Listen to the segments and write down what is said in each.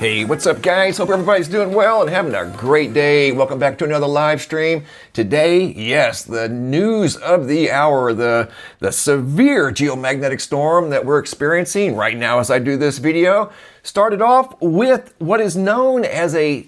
Hey, what's up guys? Hope everybody's doing well and having a great day. Welcome back to another live stream. Today, yes, the news of the hour, the severe geomagnetic storm that we're experiencing right now as I do this video, started off with what is known as a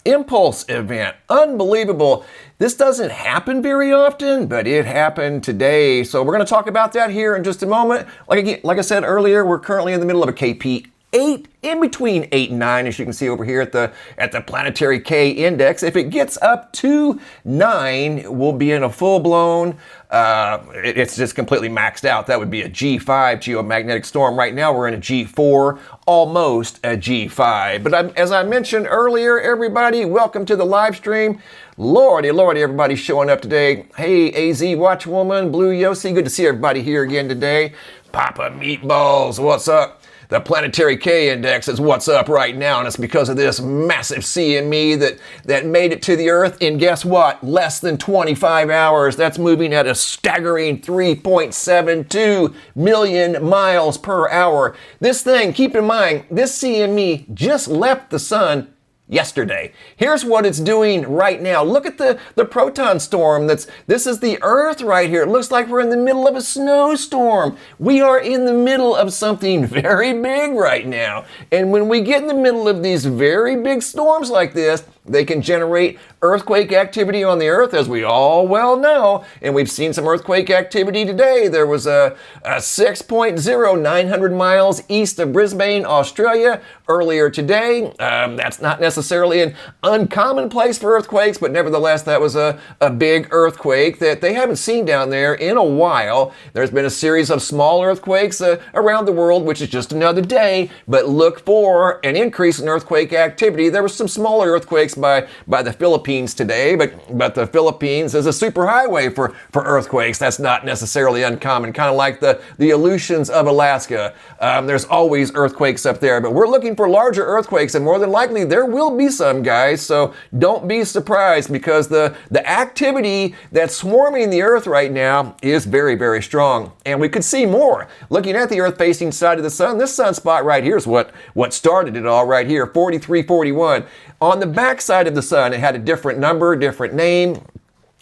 impulse event. Unbelievable. This doesn't happen very often, but it happened today. So we're going to talk about that here in just a moment. Like I said earlier, we're currently in the middle of a KP 8, in between 8 and 9, as you can see over here at the planetary K index. If it gets up to 9, we'll be in a full-blown, it's just completely maxed out. That would be a G5 geomagnetic storm. Right now we're in a G4, almost a G5. But as I mentioned earlier, everybody, welcome to the live stream. Lordy, everybody's showing up today. Hey, AZ Watchwoman, Blue Yossi, good to see everybody here again today. Papa Meatballs, what's up? The planetary K index is what's up right now, and it's because of this massive CME that made it to the Earth in, guess what, less than 25 hours. That's moving at a staggering 3.72 million miles per hour. This thing, keep in mind, this CME just left the sun yesterday. Here's what it's doing right now. Look at the proton storm. This is the Earth right here. It looks like we're in the middle of a snowstorm. We are in the middle of something very big right now. And when we get in the middle of these very big storms like this, they can generate earthquake activity on the Earth, as we all well know. And we've seen some earthquake activity today. There was a 6.0, 900 miles east of Brisbane, Australia, earlier today. That's not necessarily an uncommon place for earthquakes, but nevertheless, that was a big earthquake that they haven't seen down there in a while. There's been a series of small earthquakes around the world, which is just another day, but look for an increase in earthquake activity. There was some smaller earthquakes by the Philippines today, but the Philippines is a superhighway for earthquakes. That's not necessarily uncommon, kind of like the Aleutians of Alaska. There's always earthquakes up there, but we're looking for larger earthquakes, and more than likely there will be some, guys, so don't be surprised, because the activity that's swarming the Earth right now is very, very strong, and we could see more. Looking at the Earth-facing side of the sun, this sunspot right here is what started it all right here, 4341. On the back side of the sun, it had a different number, different name,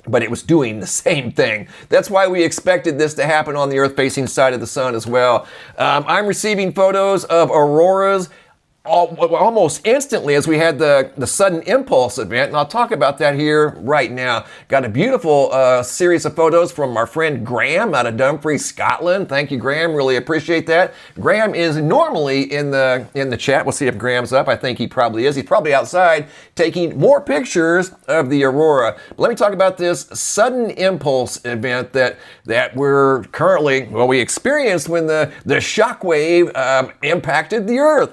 but it was doing the same thing. That's why we expected this to happen on the Earth-facing side of the sun as well. I'm receiving photos of auroras almost instantly as we had the sudden impulse event, and I'll talk about that here right now. Got a beautiful series of photos from our friend Graham out of Dumfries, Scotland. Thank you, Graham. Really appreciate that. Graham is normally in the chat. We'll see if Graham's up. I think he probably is. He's probably outside taking more pictures of the aurora. But let me talk about this sudden impulse event that we're currently, we experienced when the shockwave impacted the Earth.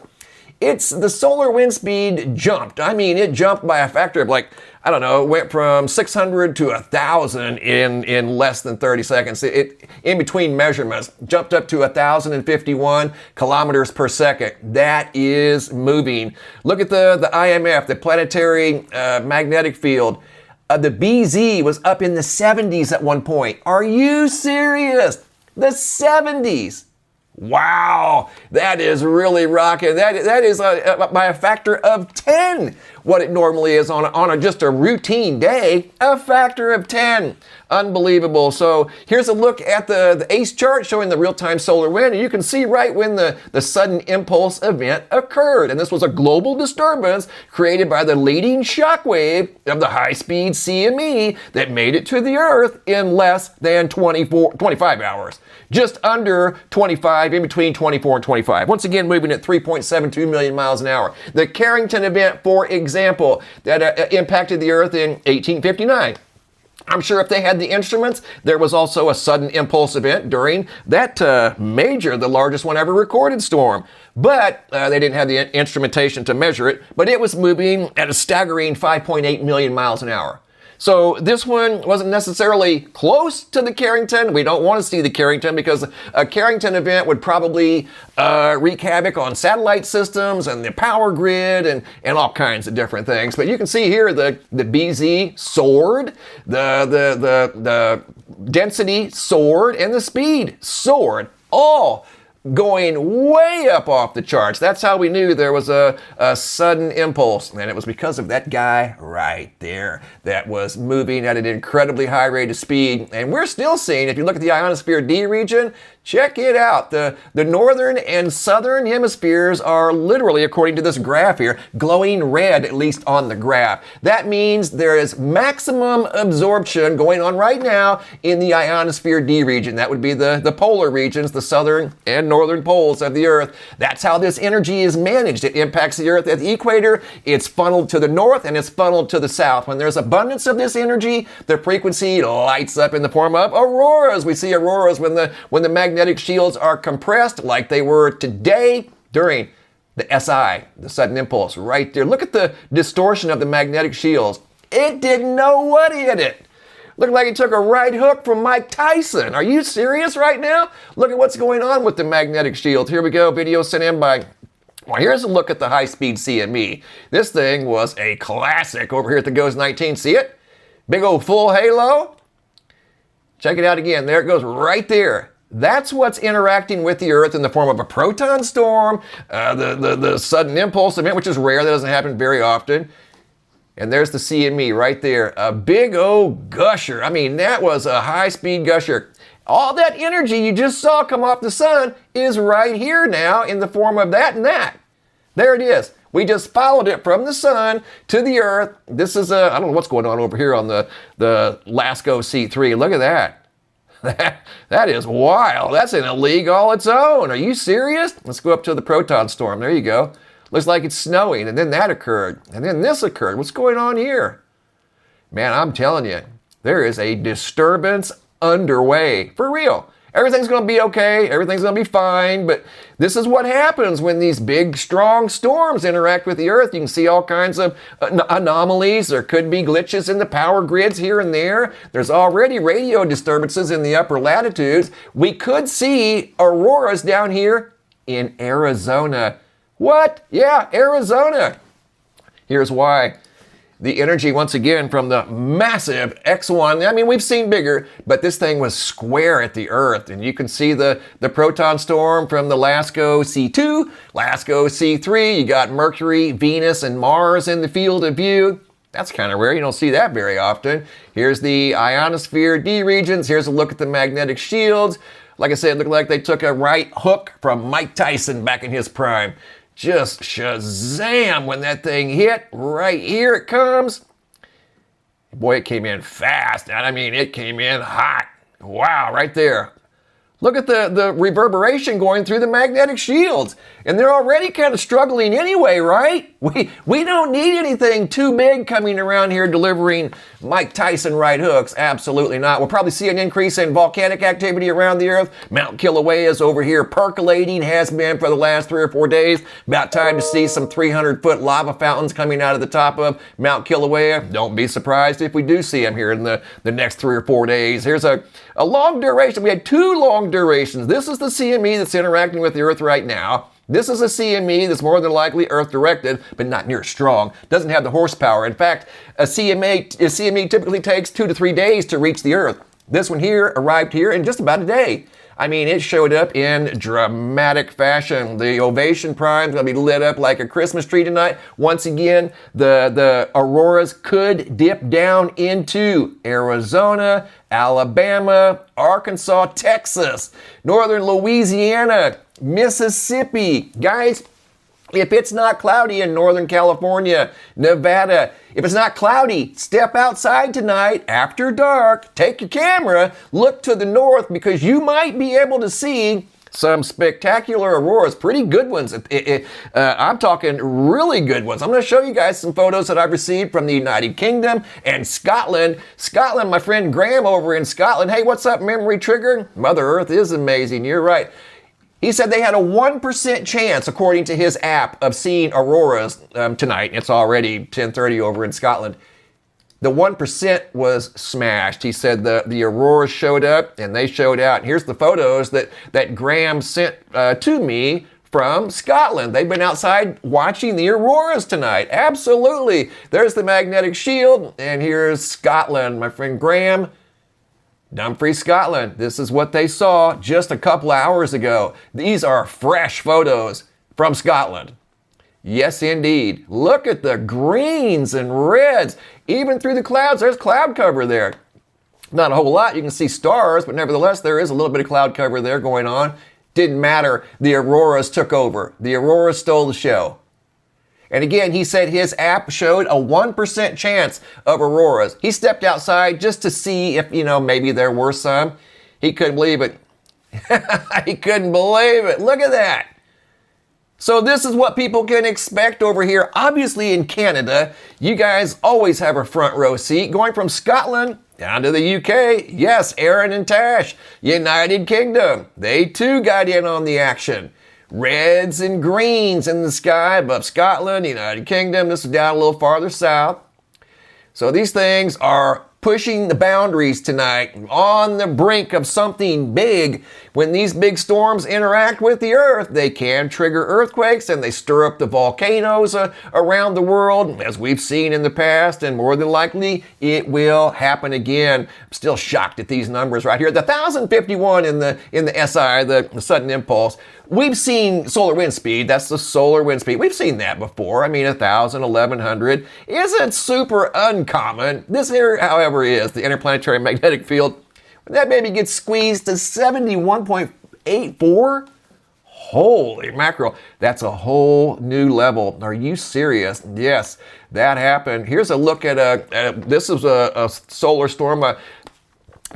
It's the solar wind speed jumped. I mean, it jumped by a factor of it went from 600 to 1,000 in less than 30 seconds. It in between measurements, jumped up to 1,051 kilometers per second. That is moving. Look at the IMF, the planetary magnetic field. The BZ was up in the 70s at one point. Are you serious? The 70s. Wow, that is really rocking. That is by a factor of 10 what it normally is on just a routine day, a factor of 10. Unbelievable. So here's a look at the ACE chart showing the real-time solar wind, and you can see right when the sudden impulse event occurred. And this was a global disturbance created by the leading shockwave of the high-speed CME that made it to the Earth in less than 25 hours. Just under 25, in between 24 and 25. Once again, moving at 3.72 million miles an hour. The Carrington event, for example, that impacted the Earth in 1859. I'm sure if they had the instruments, there was also a sudden impulse event during that the largest one ever recorded storm. But they didn't have the instrumentation to measure it, but it was moving at a staggering 5.8 million miles an hour. So this one wasn't necessarily close to the Carrington. We don't want to see the Carrington because a Carrington event would probably wreak havoc on satellite systems and the power grid and all kinds of different things. But you can see here the BZ soared, the density soared, and the speed soared. All going way up off the charts. That's how we knew there was a sudden impulse. And it was because of that guy right there that was moving at an incredibly high rate of speed. And we're still seeing, if you look at the ionosphere D region, check it out. The northern and southern hemispheres are literally, according to this graph here, glowing red, at least on the graph. That means there is maximum absorption going on right now in the ionosphere D region. That would be the polar regions, the southern and northern poles of the Earth. That's how this energy is managed. It impacts the Earth at the equator. It's funneled to the north and it's funneled to the south. When there's abundance of this energy, the frequency lights up in the form of auroras. We see auroras when the magnetic shields are compressed like they were today during the SI, the sudden impulse right there. Look at the distortion of the magnetic shields. It didn't know what hit it. Looked like it took a right hook from Mike Tyson. Are you serious right now? Look at what's going on with the magnetic shield. Here we go, video sent in by... Well, here's a look at the high-speed CME. This thing was a classic over here at the GOES 19. See it? Big old full halo. Check it out again. There it goes right there. That's what's interacting with the Earth in the form of a proton storm, the sudden impulse event, which is rare. That doesn't happen very often. And there's the CME right there. A big old gusher. I mean, that was a high-speed gusher. All that energy you just saw come off the sun is right here now in the form of that and that. There it is. We just followed it from the sun to the Earth. This is I don't know what's going on over here on the LASCO C3. Look at that. That is wild. That's in a league all its own. Are you serious? Let's go up to the proton storm. There you go. Looks like it's snowing, and then that occurred, and then this occurred. What's going on here? Man, I'm telling you, there is a disturbance underway. For real. Everything's going to be okay. Everything's going to be fine, but this is what happens when these big, strong storms interact with the Earth. You can see all kinds of anomalies. There could be glitches in the power grids here and there. There's already radio disturbances in the upper latitudes. We could see auroras down here in Arizona. What? Yeah, Arizona. Here's why. The energy, once again, from the massive X1, I mean, we've seen bigger, but this thing was square at the Earth. And you can see the proton storm from the LASCO C2, LASCO C3. You got Mercury, Venus, and Mars in the field of view. That's kind of rare. You don't see that very often. Here's the ionosphere D regions. Here's a look at the magnetic shields. Like I said, it looked like they took a right hook from Mike Tyson back in his prime. Just shazam when that thing hit. Right here it comes. Boy, it came in fast. And I mean, it came in hot. Wow, right there. Look at the reverberation going through the magnetic shields. And they're already kind of struggling anyway, right? We don't need anything too big coming around here delivering Mike Tyson right hooks. Absolutely not. We'll probably see an increase in volcanic activity around the Earth. Mount Kilauea is over here percolating, has been for the last 3 or 4 days. About time to see some 300-foot lava fountains coming out of the top of Mount Kilauea. Don't be surprised if we do see them here in the next 3 or 4 days. Here's a long duration. We had 2 long durations. This is the CME that's interacting with the Earth right now. This is a CME that's more than likely Earth-directed, but not near as strong. Doesn't have the horsepower. In fact, a CME typically takes 2 to 3 days to reach the Earth. This one here arrived here in just about a day. I mean, it showed up in dramatic fashion. The Ovation Prime is going to be lit up like a Christmas tree tonight. Once again, the auroras could dip down into Arizona, Alabama, Arkansas, Texas, northern Louisiana, Mississippi. Guys, if it's not cloudy in Northern California, Nevada, if it's not cloudy, step outside tonight after dark, take your camera, look to the north because you might be able to see some spectacular auroras, pretty good ones. I'm talking really good ones. I'm going to show you guys some photos that I've received from the United Kingdom and Scotland. Scotland, my friend Graham over in Scotland. Hey, what's up, Memory Trigger? Mother Earth is amazing. You're right. He said they had a 1% chance, according to his app, of seeing auroras tonight. It's already 10:30 over in Scotland. The 1% was smashed. He said the auroras showed up and they showed out. And here's the photos that Graham sent to me from Scotland. They've been outside watching the auroras tonight. Absolutely. There's the magnetic shield. And here's Scotland. My friend Graham Dumfries, Scotland. This is what they saw just a couple hours ago. These are fresh photos from Scotland. Yes, indeed. Look at the greens and reds. Even through the clouds, there's cloud cover there. Not a whole lot. You can see stars, but nevertheless, there is a little bit of cloud cover there going on. Didn't matter. The auroras took over. The auroras stole the show. And again, he said his app showed a 1% chance of auroras. He stepped outside just to see if, maybe there were some. He couldn't believe it. He couldn't believe it. Look at that. So this is what people can expect over here. Obviously in Canada, you guys always have a front row seat. Going from Scotland down to the UK, yes, Aaron and Tash, United Kingdom, they too got in on the action. Reds and greens in the sky above Scotland, United Kingdom. This is down a little farther south. So these things are pushing the boundaries tonight, on the brink of something big. When these big storms interact with the earth, they can trigger earthquakes and they stir up the volcanoes around the world, as we've seen in the past, and more than likely it will happen again. I'm still shocked at these numbers right here. The 1,051 in the SI, the sudden impulse. We've seen solar wind speed. That's the solar wind speed. We've seen that before. I mean, 1,000, 1,100 isn't super uncommon. This here, however, is the interplanetary magnetic field. When that baby gets squeezed to 71.84, holy mackerel, that's a whole new level. Are you serious? Yes, that happened. Here's a look at this is a solar storm.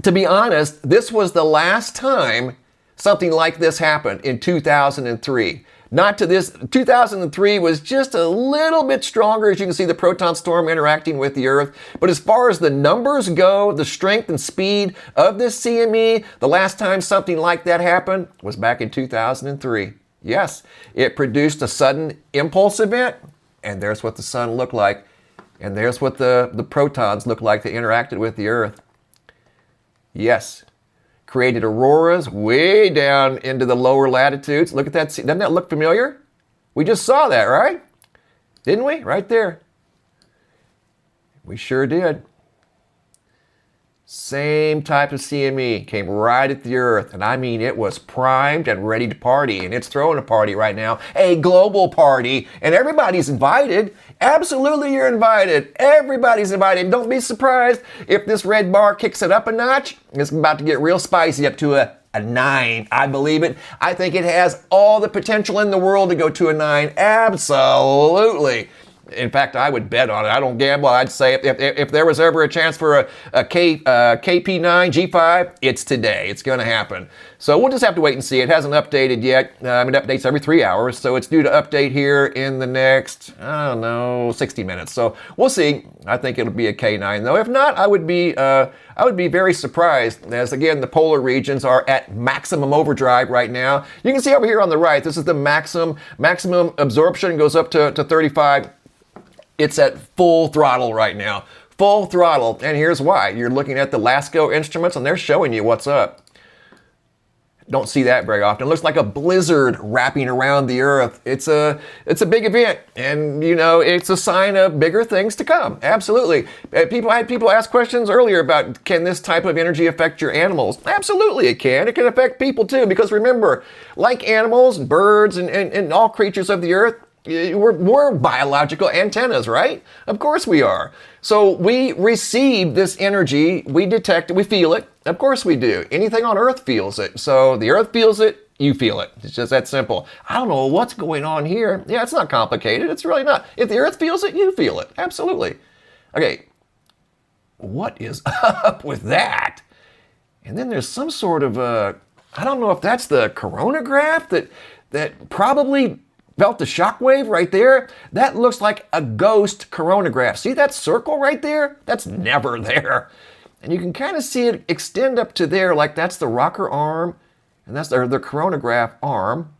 To be honest, this was the last time something like this happened, in 2003. Not to this, 2003 was just a little bit stronger. As you can see, the proton storm interacting with the Earth. But as far as the numbers go, the strength and speed of this CME, the last time something like that happened was back in 2003. Yes, it produced a sudden impulse event, and there's what the sun looked like. And there's what the protons looked like that interacted with the Earth. Yes. Created auroras way down into the lower latitudes. Look at that. Doesn't that look familiar? We just saw that, right? Didn't we? Right there. We sure did. Same type of CME came right at the Earth. And I mean, it was primed and ready to party. And it's throwing a party right now. A global party. And everybody's invited. Absolutely, you're invited. Everybody's invited. Don't be surprised if this red bar kicks it up a notch. It's about to get real spicy up to a 9. I believe it. I think it has all the potential in the world to go to a 9. Absolutely. In fact, I would bet on it. I don't gamble. I'd say if there was ever a chance for a KP9, G5, it's today. It's going to happen. So we'll just have to wait and see. It hasn't updated yet. It updates every 3 hours, so it's due to update here in the next, 60 minutes. So we'll see. I think it'll be a K9, though. If not, I would be very surprised, as again the polar regions are at maximum overdrive right now. You can see over here on the right, this is the maximum absorption, goes up to 35. It's at full throttle right now. Full throttle. And here's why. You're looking at the LASCO instruments and they're showing you what's up. Don't see that very often. It looks like a blizzard wrapping around the Earth. It's a big event, and it's a sign of bigger things to come. Absolutely. I had people ask questions earlier about, can this type of energy affect your animals? Absolutely, it can. It can affect people too, because remember, like animals, birds, and all creatures of the Earth, we're biological antennas, right? Of course we are. So we receive this energy, we detect it, we feel it. Of course we do. Anything on Earth feels it. So the Earth feels it, you feel it. It's just that simple. I don't know what's going on here. Yeah, it's not complicated. It's really not. If the Earth feels it, you feel it. Absolutely. Okay, what is up with that? And then there's some sort of I don't know if that's the coronagraph that probably felt the shockwave right there. That looks like a ghost coronagraph. See that circle right there? That's never there. And you can kind of see it extend up to there, like that's the rocker arm, and that's the coronagraph arm.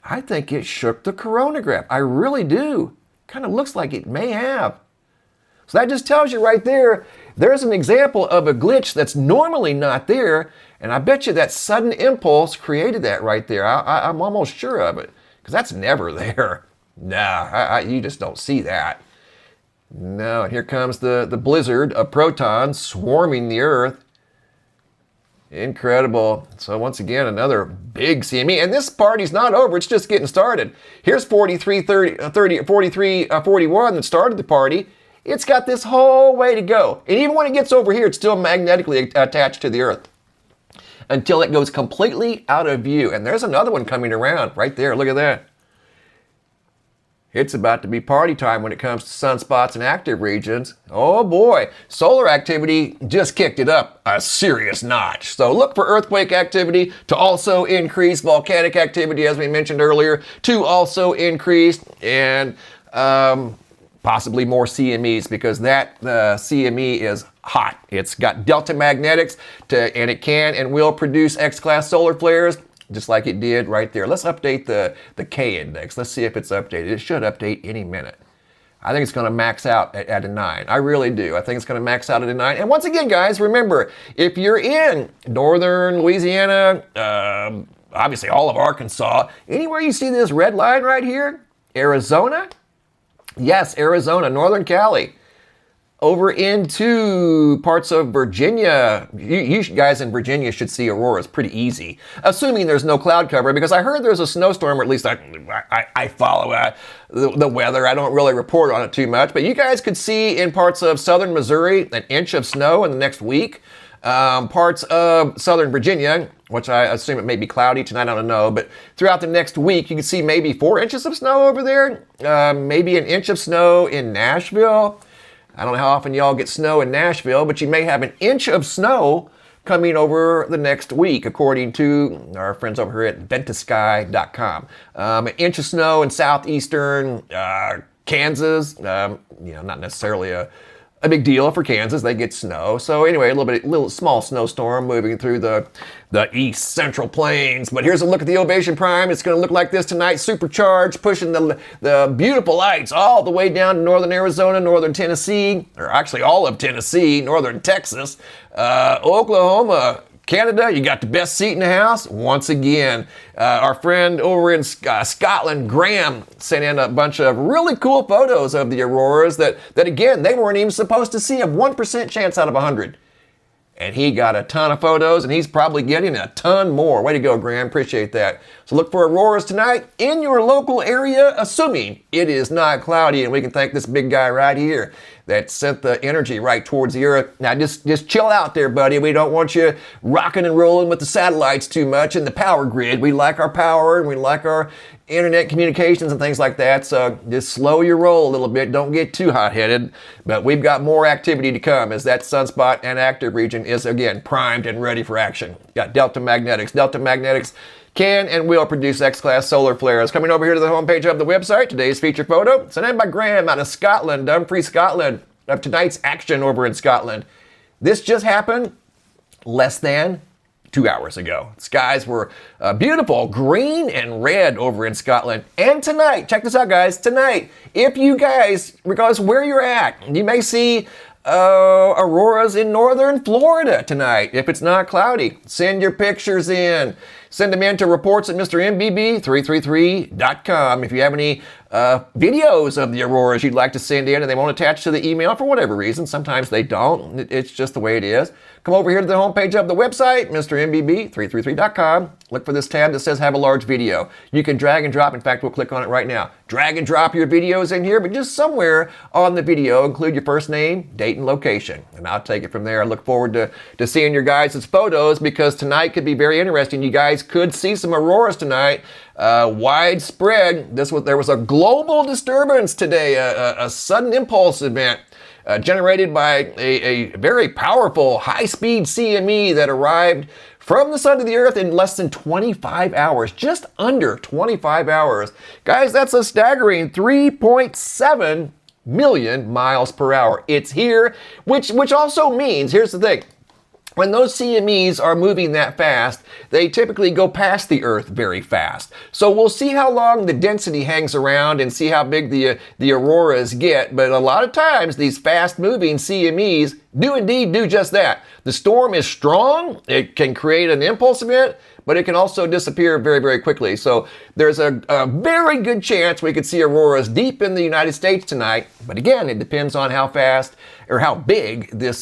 I think it shook the coronagraph. I really do. Kind of looks like it may have. So that just tells you right there, there's an example of a glitch that's normally not there, and I bet you that sudden impulse created that right there. I'm almost sure of it, because that's never there. Nah, you just don't see that. No, and here comes the blizzard of protons swarming the Earth. Incredible. So once again, another big CME. And this party's not over. It's just getting started. Here's 4341 that started the party. It's got this whole way to go. And even when it gets over here, it's still magnetically attached to the Earth until it goes completely out of view. And there's another one coming around right there. Look at that. It's about to be party time when it comes to sunspots and active regions. Oh boy, solar activity just kicked it up a serious notch. So look for earthquake activity to also increase, volcanic activity, as we mentioned earlier, to also increase, and possibly more CMEs, because that CME is hot. It's got delta magnetics, and it can and will produce X-class solar flares, just like it did right there. Let's update the K index. Let's see if it's updated. It should update any minute. I think it's going to max out at a 9. I really do. I think it's going to max out at a 9. And once again, guys, remember, if you're in northern Louisiana, obviously all of Arkansas, anywhere you see this red line right here, Arizona, yes, Arizona, northern Cali, over into parts of Virginia. You guys in Virginia should see auroras pretty easy, assuming there's no cloud cover, because I heard there's a snowstorm, or at least I follow the weather. I don't really report on it too much, but you guys could see in parts of southern Missouri 1 inch of snow in the next week. Parts of southern Virginia, which I assume it may be cloudy tonight, I don't know, but throughout the next week, you can see maybe 4 inches of snow over there, maybe 1 inch of snow in Nashville. I don't know how often y'all get snow in Nashville, but you may have 1 inch of snow coming over the next week, according to our friends over here at ventasky.com. 1 inch of snow in southeastern Kansas, not necessarily a big deal for Kansas. They get snow. So anyway, a little small snowstorm moving through the east central plains. But here's a look at the Ovation Prime. It's going to look like this tonight, supercharged, pushing the beautiful lights all the way down to northern Arizona, northern Tennessee, or actually all of Tennessee, northern Texas, Oklahoma, Canada. You got the best seat in the house. Once again, our friend over in Scotland, Graham, sent in a bunch of really cool photos of the auroras that again, they weren't even supposed to see, a 1% chance out of 100. And he got a ton of photos, and he's probably getting a ton more. Way to go, Graham. Appreciate that. So look for auroras tonight in your local area, assuming it is not cloudy. And we can thank this big guy right here that sent the energy right towards the Earth. Now, just chill out there, buddy. We don't want you rocking and rolling with the satellites too much and the power grid. We like our power, and we like our internet communications and things like that. So just slow your roll a little bit. Don't get too hot-headed. But we've got more activity to come as that sunspot and active region is, again, primed and ready for action. Got delta magnetics. Delta magnetics can and will produce X-class solar flares. Coming over here to the homepage of the website, today's feature photo, sent in by Graham out of Scotland, Dumfries, Scotland, of tonight's action over in Scotland. This just happened less than 2 hours ago. Skies were beautiful, green and red over in Scotland. And tonight, check this out, guys, tonight, if you guys, regardless of where you're at, you may see auroras in northern Florida tonight. If it's not cloudy, send your pictures in. Send them in to reports at MrMBB333.com. If you have any videos of the auroras you'd like to send in and they won't attach to the email for whatever reason, sometimes they don't. It's just the way it is. Come over here to the homepage of the website, MrMBB333.com. Look for this tab that says Have a Large Video. You can drag and drop. In fact, we'll click on it right now. Drag and drop your videos in here, but just somewhere on the video, include your first name, date, and location. And I'll take it from there. I look forward to seeing your guys' photos, because tonight could be very interesting. You guys could see some auroras tonight. Widespread. There was a global disturbance today, a sudden impulse event. Generated by a very powerful high-speed CME that arrived from the sun to the earth in less than 25 hours, just under 25 hours. Guys, that's a staggering 3.7 million miles per hour. It's here, which also means, here's the thing, when those CMEs are moving that fast, they typically go past the Earth very fast. So we'll see how long the density hangs around and see how big the auroras get. But a lot of times, these fast-moving CMEs do indeed do just that. The storm is strong. It can create an impulse event, but it can also disappear very, very quickly. So there's a very good chance we could see auroras deep in the United States tonight. But again, it depends on how fast or how big this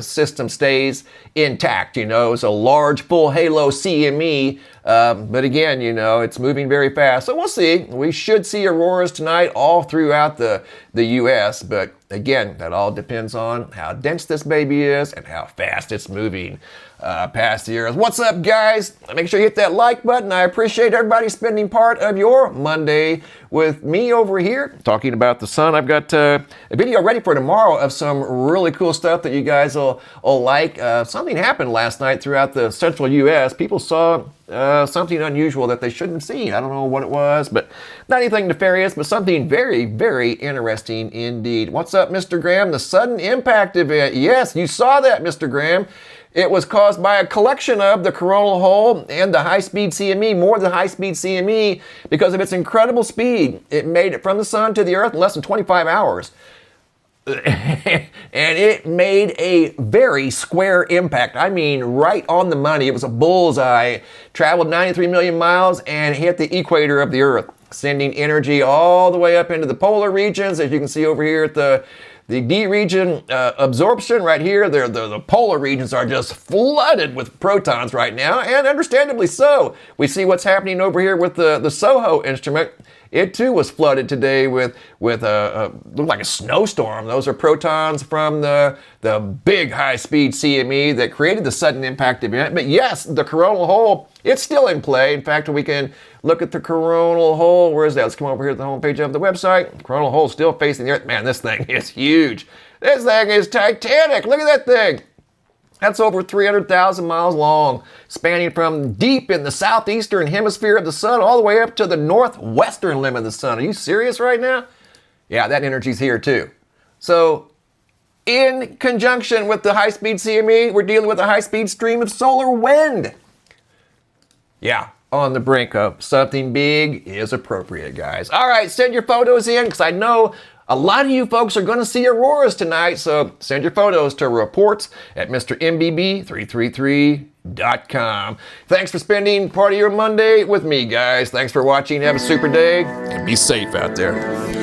system stays intact. You know, it's a large full halo CME, but again, you know, it's moving very fast. So we'll see. We should see auroras tonight all throughout the U.S., but again, that all depends on how dense this baby is and how fast it's moving past the Earth. What's up, guys? Make sure you hit that like button. I appreciate everybody spending part of your Monday with me over here talking about the sun. I've got a video ready for tomorrow of some really cool stuff that you guys will like. Something happened last night throughout the central U.S. People saw something unusual that they shouldn't have seen. I don't know what it was, but not anything nefarious, but something very, very interesting indeed. What's up, Mr. Graham? The sudden impact event. Yes, you saw that, Mr. Graham. It was caused by a collection of the coronal hole and the high-speed CME, more than high-speed CME, because of its incredible speed. It made it from the sun to the Earth in less than 25 hours. And it made a very square impact. I mean, right on the money. It was a bullseye. Traveled 93 million miles and hit the equator of the Earth, sending energy all the way up into the polar regions. As you can see over here at the D region, absorption right here, the polar regions are just flooded with protons right now, and understandably so. We see what's happening over here with the SOHO instrument. It too was flooded today with looked like a snowstorm. Those are protons from the big high-speed CME that created the sudden impact event. But yes, the coronal hole, it's still in play. In fact, we can look at the coronal hole. Where is that? Let's come over here to the homepage of the website. Coronal hole still facing the Earth. Man, this thing is huge. This thing is titanic. Look at that thing. That's over 300,000 miles long, spanning from deep in the southeastern hemisphere of the sun all the way up to the northwestern limb of the sun. Are you serious right now? Yeah, that energy's here too. So, in conjunction with the high-speed CME, we're dealing with a high-speed stream of solar wind. Yeah, on the brink of something big is appropriate, guys. All right, send your photos in, because I know a lot of you folks are going to see auroras tonight, so send your photos to reports@MrMBB333.com. Thanks for spending part of your Monday with me, guys. Thanks for watching. Have a super day, and be safe out there.